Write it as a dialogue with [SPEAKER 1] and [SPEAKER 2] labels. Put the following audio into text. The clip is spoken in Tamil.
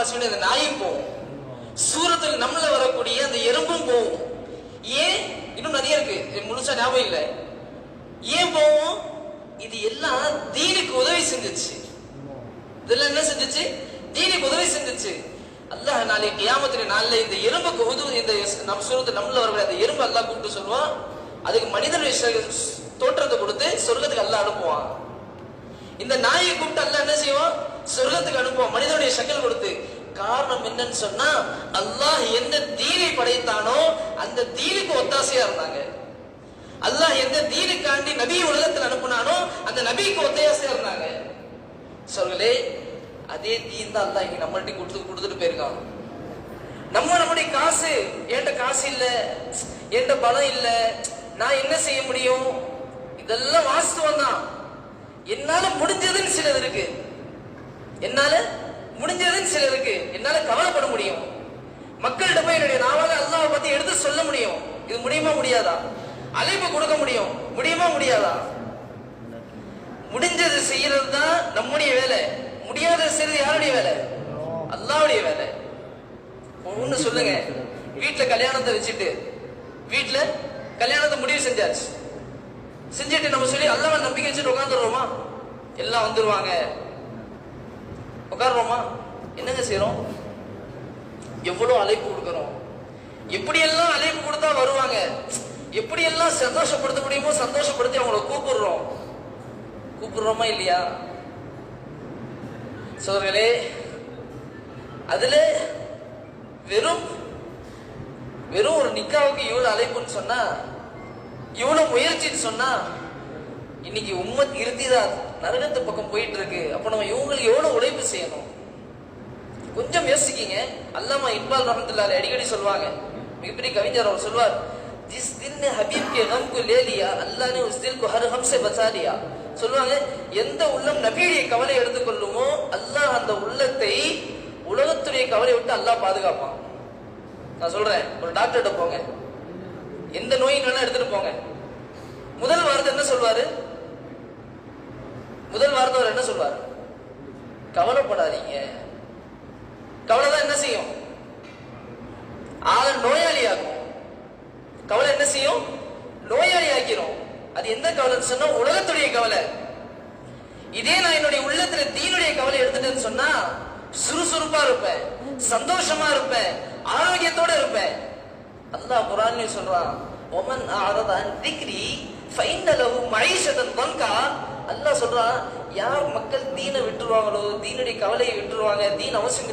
[SPEAKER 1] வாசியோட அந்த நாயும் போகும், சூரத்தில் நம்மள வரக்கூடிய அந்த எறும்பும் போகும். ஏன்? இன்னும் நிறைய இருக்கு, முழுசா ஞாபகம் இல்லை. ஏன் போவோம்? இது எல்லாம் தீனுக்கு உதவி செஞ்சிச்சு. இதெல்லாம் என்ன செஞ்சிச்சு? தீனுக்கு உதவி செஞ்சிச்சு. அல்லாஹ் நாளை கியாமத்துடைய நாள்ல இந்த எறும்புக்கு இந்த நம்ம சூரத்தில் நம்மள வரக்கூடிய அந்த எறும்பு அல்லாஹ் கூப்பிட்டு சொல்லுவான். அதுக்கு மனிதனுடைய தோற்றத்தை கொடுத்து சொர்க்கத்துக்கு அல்லாஹ் அனுப்புவான். இந்த நாயை கூப்பிட்டு அல்லாஹ் என்ன செய்வான்? சொர்க்கத்துக்கு அனுப்புவான், மனிதனுடைய ஷக்கல் கொடுத்து. காரணம் என்னன்னு சொன்னா, அல்லாஹ் எந்த தீனை படைத்தானோ அந்த தீனுக்கு ஒத்தாசையா இருந்தாங்க. அல்லாஹ் எந்த தீனுக்காண்டி நபி உலகத்தில் அனுப்புனானோ அந்த நபிக்கு ஒத்தாசையா இருந்தாங்க. சொல்களே, அதே தீன் தான் அல்லாஹ் இங்க நம்மள்ட்ட கொடுத்துட்டு போயிருக்கான். நம்முடைய காசு, என்கிட்ட காசு இல்ல, என்கிட்ட பலம் இல்ல, நான் என்ன செய்ய முடியும்? இதெல்லாம் வாஸ்தவம் தான். என்னால முடிஞ்சதுன்னு சிலது இருக்கு, என்னால முடிஞ்சதுன்னு சிலர் இருக்கு. என்னால கவலைப்பட முடியும், மக்கள்கிட்ட போய் என்னுடைய நாவால அல்லாஹ்வை பத்தி எடுத்து சொல்ல முடியும். இது முடியுமா முடியாதா? அழைப்பு கொடுக்க முடியும், முடியுமா முடியாதா? முடிஞ்சது செய்யறது தான் நம்முடைய வேலை, முடியாத செய்யறது யாருடைய வேலை? அல்லாஹ்வுடைய வேலை. ஒண்ணு சொல்லுங்க, வீட்டுல கல்யாணத்தை வச்சுட்டு, வீட்டுல கல்யாணத்தை முடிவு செஞ்சாச்சு, செஞ்சுட்டு நம்ம சொல்லி அல்லாஹ்வை நம்பிக்கை வச்சுட்டு உட்காந்துடுறோமா? எல்லாம் வந்துருவாங்க, உட்கார்றோமா? என்னங்க செய்யறோம்? எவ்வளவு அழைப்பு கொடுக்கிறோம், எப்படியெல்லாம் அழைப்பு கொடுத்தா வருவாங்க, எப்படியெல்லாம் சந்தோஷப்படுத்த முடியுமோ சந்தோஷப்படுத்தி அவங்கள கூப்பிடுறோமா இல்லையா? சோதர்களே, அதுல வெறும் ஒரு நிக்காவுக்கு இவ்வளவு அழைப்புன்னு சொன்னா, இவ்வளவு முயற்சின்னு சொன்னா, இன்னைக்கு உம்மத் இருத்திதான் நரகத்து பக்கம் போயிட்டு இருக்கு. அப்ப நம்ம இவங்களுக்கு எவ்வளவு உழைப்பு செய்யணும்? கொஞ்சம் யோசிக்கீங்க. அல்லாமா இக்பால் ரஹ்மத்துல்லாஹி அடிக்கடி சொல்லுவாங்க, மிகப்பெரிய கவிஞர், அவர் சொல்வார், ஜிஸ் தில் நே ஹபீப் கே கம் கோ லே லியா அல்லாஹ் நே உஸ் தில் கோ ஹர் ஹம் சே பச்சா லியா. சொல்லுவாங்க, எந்த உள்ளம் நபியுடைய கவலை எடுத்துக்கொள்ளுமோ அல்லாஹ் அந்த உள்ளத்தை உலகத்துடைய கவலை விட்டு அல்லாஹ் பாதுகாப்பான். நான் சொல்றேன், ஒரு டாக்டர்கிட்ட போங்க, எந்த நோயினாலும் எடுத்துட்டு போங்க, முதல் வார்த்தை என்ன சொல்வாரு? முதல் வார்த்தை அவர் என்ன சொல்வார்? கவலைப்படாதீங்க. கவலைதான் என்ன செய்யும்? ஆளை நோயாளி ஆகும். கவலை என்ன செய்யும்? நோயாளி ஆக்கிறோம். அது எந்த கவலைன்னு சொன்னா உலகத்துடைய கவலை. இதே நான் என்னுடைய உள்ளத்துல தீனுடைய கவலை எடுத்துட்டேன்னு சொன்னா சுறுசுறுப்பா இருப்பேன், சந்தோஷமா இருப்பேன், ஆரோக்கியத்தோட இருப்பேன். அல்லாஹ் குர்ஆன்ல சொல்றான், ஒமன் அஅரத அன் திக்ரி ஃபைன்ன லஹு மஈஷத்தன் தன்கா. அல்லாஹ் சொல்றான், யார் மக்கள் தீனை விட்டுருவாங்களோ, தீனுடைய கவலையை விட்டுருவாங்க, தீன் அவசியம்